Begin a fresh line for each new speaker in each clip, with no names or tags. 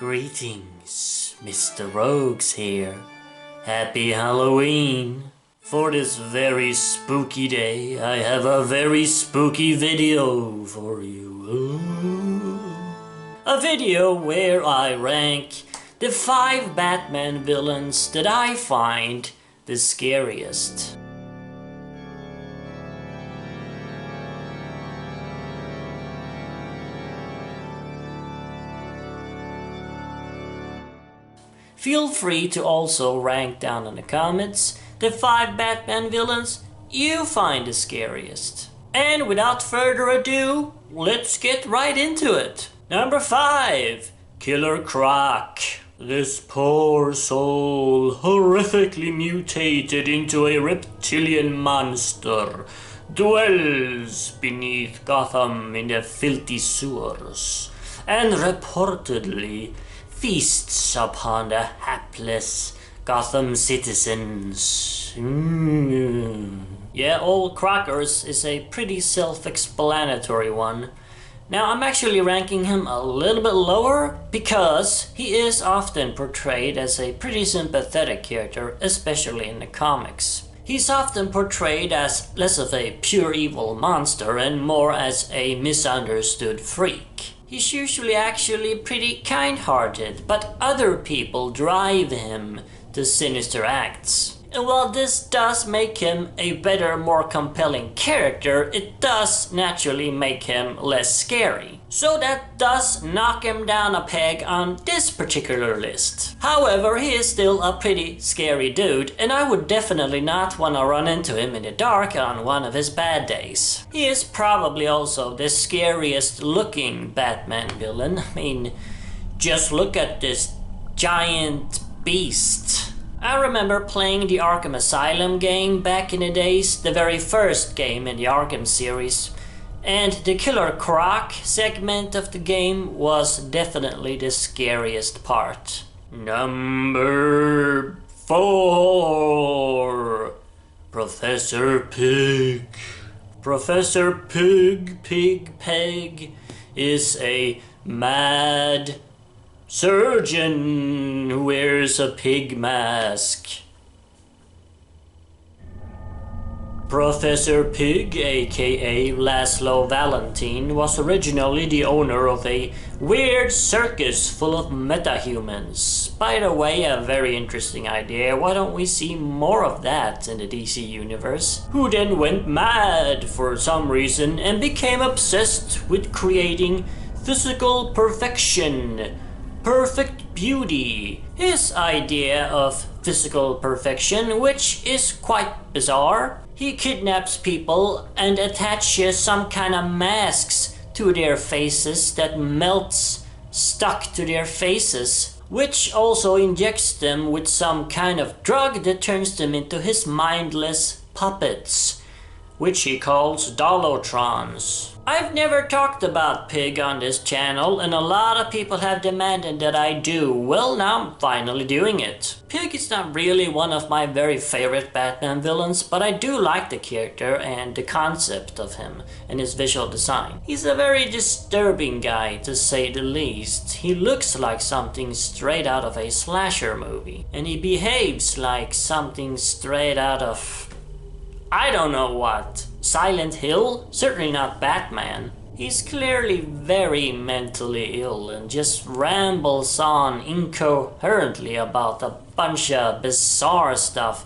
Greetings, Mr. Rogues here. Happy Halloween! For this very spooky day, I have a very spooky video for you. A video where I rank the 5 Batman villains that I find the scariest. Feel free to also rank down in the comments the 5 Batman villains you find the scariest. And without further ado, let's get right into it. Number 5. Killer Croc. This poor soul, horrifically mutated into a reptilian monster, dwells beneath Gotham in the filthy sewers, and reportedly feasts upon the hapless Gotham citizens. Yeah, old Crockers is a pretty self-explanatory one. Now I'm actually ranking him a little bit lower because he is often portrayed as a pretty sympathetic character, especially in the comics. He's often portrayed as less of a pure evil monster and more as a misunderstood freak. He's usually actually pretty kind-hearted, but other people drive him to sinister acts. And while this does make him a better, more compelling character, it does naturally make him less scary. So that does knock him down a peg on this particular list. However, he is still a pretty scary dude, and I would definitely not want to run into him in the dark on one of his bad days. He is probably also the scariest looking Batman villain. I mean, just look at this giant beast. I remember playing the Arkham Asylum game back in the days, the very first game in the Arkham series, and the Killer Croc segment of the game was definitely the scariest part. Number 4. Professor Pig. Professor Pig is a mad surgeon who wears a pig mask. Professor Pig, aka Laszlo Valentine, was originally the owner of a weird circus full of metahumans. By the way, a very interesting idea. Why don't we see more of that in the DC universe? Who then went mad for some reason and became obsessed with creating physical perfection. Perfect beauty. His idea of physical perfection, which is quite bizarre. He kidnaps people and attaches some kind of masks to their faces that melts stuck to their faces, which also injects them with some kind of drug that turns them into his mindless puppets, which he calls Dolotrons. I've never talked about Pig on this channel, and a lot of people have demanded that I do. Well, now I'm finally doing it. Pig is not really one of my very favorite Batman villains, but I do like the character and the concept of him and his visual design. He's a very disturbing guy, to say the least. He looks like something straight out of a slasher movie, and he behaves like something straight out of, I don't know what. Silent Hill? Certainly not Batman. He's clearly very mentally ill and just rambles on incoherently about a bunch of bizarre stuff.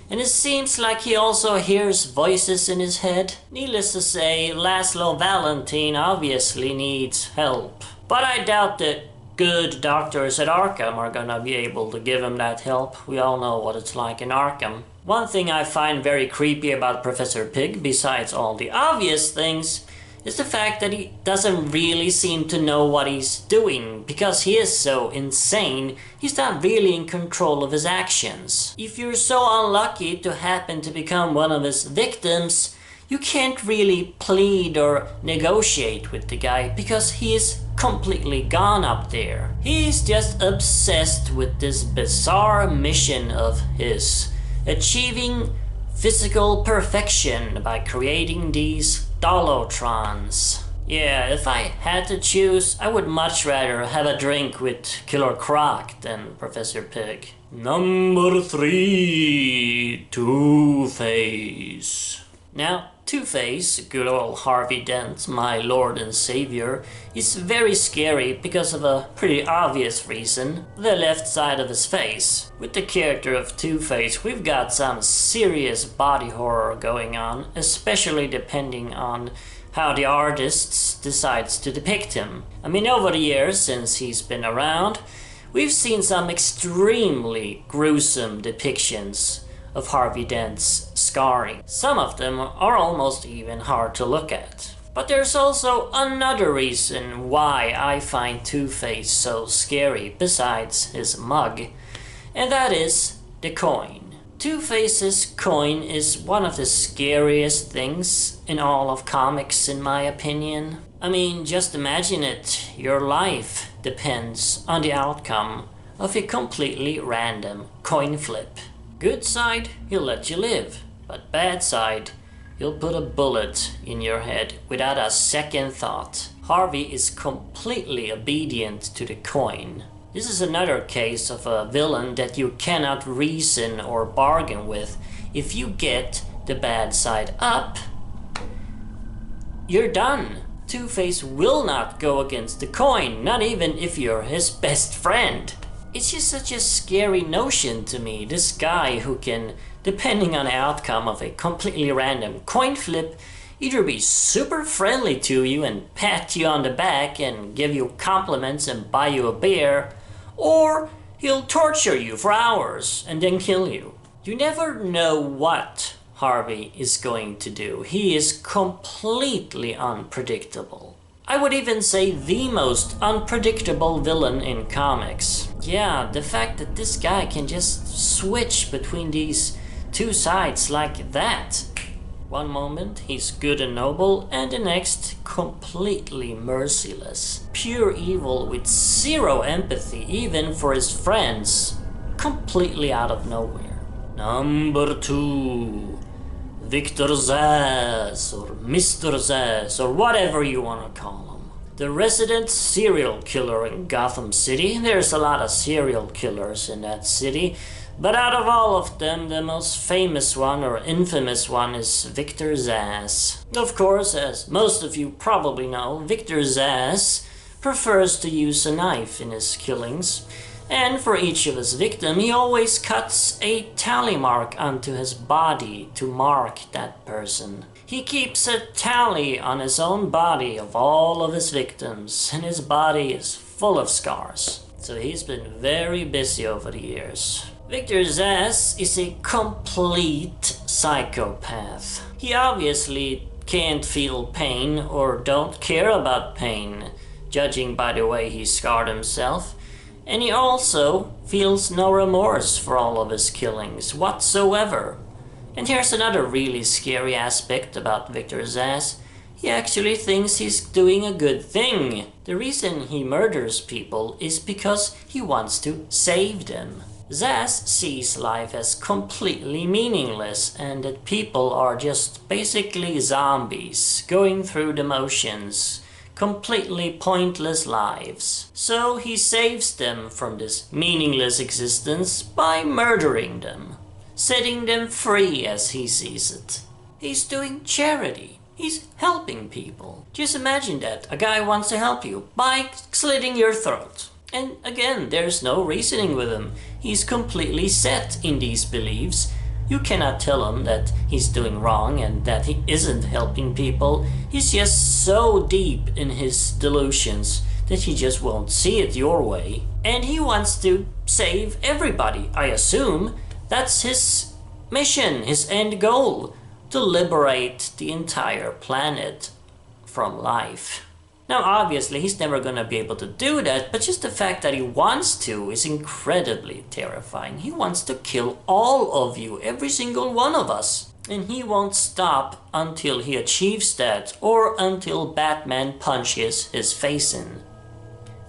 And it seems like he also hears voices in his head. Needless to say, Laszlo Valentine obviously needs help. But I doubt that good doctors at Arkham are gonna be able to give him that help. We all know what it's like in Arkham. One thing I find very creepy about Professor Pig, besides all the obvious things, is the fact that he doesn't really seem to know what he's doing. Because he is so insane, he's not really in control of his actions. If you're so unlucky to happen to become one of his victims, you can't really plead or negotiate with the guy because he is completely gone up there. He's just obsessed with this bizarre mission of his, achieving physical perfection by creating these Dolotrons. Yeah, if I had to choose, I would much rather have a drink with Killer Croc than Professor Pig. Number 3, TwoFace. Now, TwoFace, good old Harvey Dent, my lord and savior, is very scary because of a pretty obvious reason, the left side of his face. With the character of TwoFace, we've got some serious body horror going on, especially depending on how the artist decides to depict him. I mean, over the years since he's been around, we've seen some extremely gruesome depictions of Harvey Dent's scarring. Some of them are almost even hard to look at. But there's also another reason why I find TwoFace so scary besides his mug, and that is the coin. TwoFace's coin is one of the scariest things in all of comics, in my opinion. I mean, just imagine it. Your life depends on the outcome of a completely random coin flip. Good side, he'll let you live, but bad side, he'll put a bullet in your head without a second thought. Harvey is completely obedient to the coin. This is another case of a villain that you cannot reason or bargain with. If you get the bad side up, you're done. TwoFace will not go against the coin, not even if you're his best friend. It's just such a scary notion to me, this guy who can, depending on the outcome of a completely random coin flip, either be super friendly to you and pat you on the back and give you compliments and buy you a beer, or he'll torture you for hours and then kill you. You never know what Harvey is going to do. He is completely unpredictable. I would even say the most unpredictable villain in comics. Yeah, the fact that this guy can just switch between these two sides like that. One moment he's good and noble, and the next completely merciless. Pure evil with zero empathy even for his friends. Completely out of nowhere. Number 2. Victor Zsasz, or Mr. Zsasz, or whatever you want to call him. The resident serial killer in Gotham City. There's a lot of serial killers in that city, but out of all of them, the most famous one or infamous one is Victor Zsasz. Of course, as most of you probably know, Victor Zsasz prefers to use a knife in his killings. And for each of his victims, he always cuts a tally mark onto his body to mark that person. He keeps a tally on his own body of all of his victims, and his body is full of scars. So he's been very busy over the years. Victor Zsasz is a complete psychopath. He obviously can't feel pain or don't care about pain, judging by the way he scarred himself. And he also feels no remorse for all of his killings whatsoever. And here's another really scary aspect about Victor Zsasz. He actually thinks he's doing a good thing. The reason he murders people is because he wants to save them. Zsasz sees life as completely meaningless and that people are just basically zombies going through the motions. Completely pointless lives. So he saves them from this meaningless existence by murdering them, setting them free as he sees it. He's doing charity. He's helping people. Just imagine that. A guy wants to help you by slitting your throat. And again, there's no reasoning with him. He's completely set in these beliefs. You cannot tell him that he's doing wrong and that he isn't helping people. He's just so deep in his delusions that he just won't see it your way. And he wants to save everybody, I assume. That's his mission, his end goal, to liberate the entire planet from life. Now obviously he's never gonna be able to do that, but just the fact that he wants to is incredibly terrifying. He wants to kill all of you, every single one of us. And he won't stop until he achieves that, or until Batman punches his face in.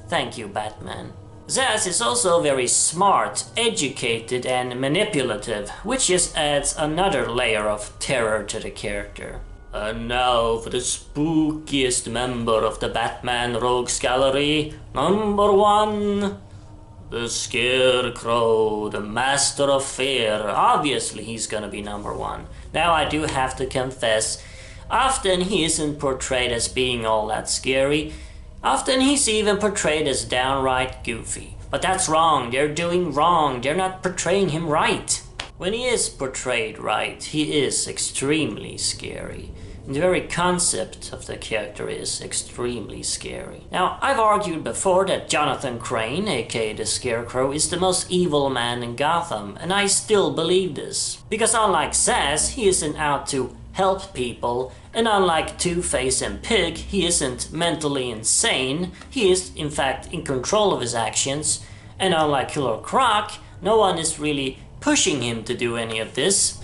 Thank you, Batman. Zsasz is also very smart, educated and manipulative, which just adds another layer of terror to the character. And now for the spookiest member of the Batman Rogues Gallery, number 1. The Scarecrow, the master of fear. Obviously he's gonna be number 1. Now I do have to confess, often he isn't portrayed as being all that scary. Often he's even portrayed as downright goofy. But that's wrong, they're doing wrong, they're not portraying him right. When he is portrayed right, he is extremely scary. The very concept of the character is extremely scary. Now, I've argued before that Jonathan Crane, aka the Scarecrow, is the most evil man in Gotham, and I still believe this. Because unlike Zsasz, he isn't out to help people, and unlike TwoFace and Pig, he isn't mentally insane, he is in fact in control of his actions, and unlike Killer Croc, no one is really pushing him to do any of this.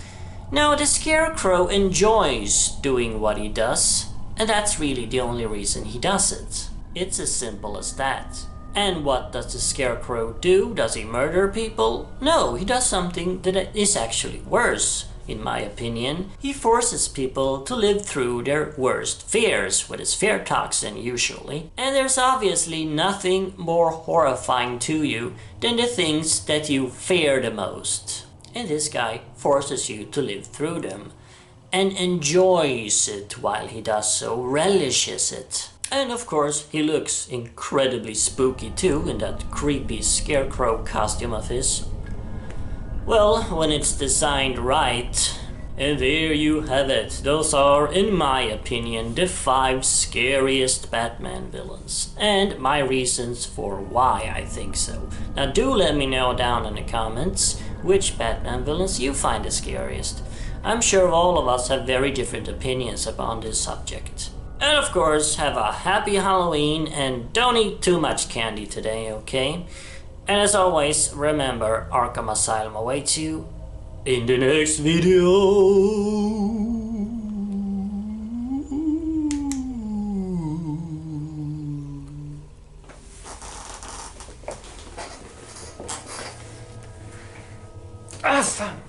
No, the Scarecrow enjoys doing what he does, and that's really the only reason he does it. It's as simple as that. And what does the Scarecrow do? Does he murder people? No, he does something that is actually worse, in my opinion. He forces people to live through their worst fears, with his fear toxin usually. And there's obviously nothing more horrifying to you than the things that you fear the most. And this guy forces you to live through them and enjoys it while he does so, relishes it. And of course he looks incredibly spooky too in that creepy Scarecrow costume of his. Well, when it's designed right. And there you have it. Those are, in my opinion, the 5 scariest Batman villains. And my reasons for why I think so. Now do let me know down in the comments which Batman villains you find the scariest. I'm sure all of us have very different opinions upon this subject. And of course, have a happy Halloween and don't eat too much candy today, okay? And as always, remember, Arkham Asylum awaits you in the next video. Awesome.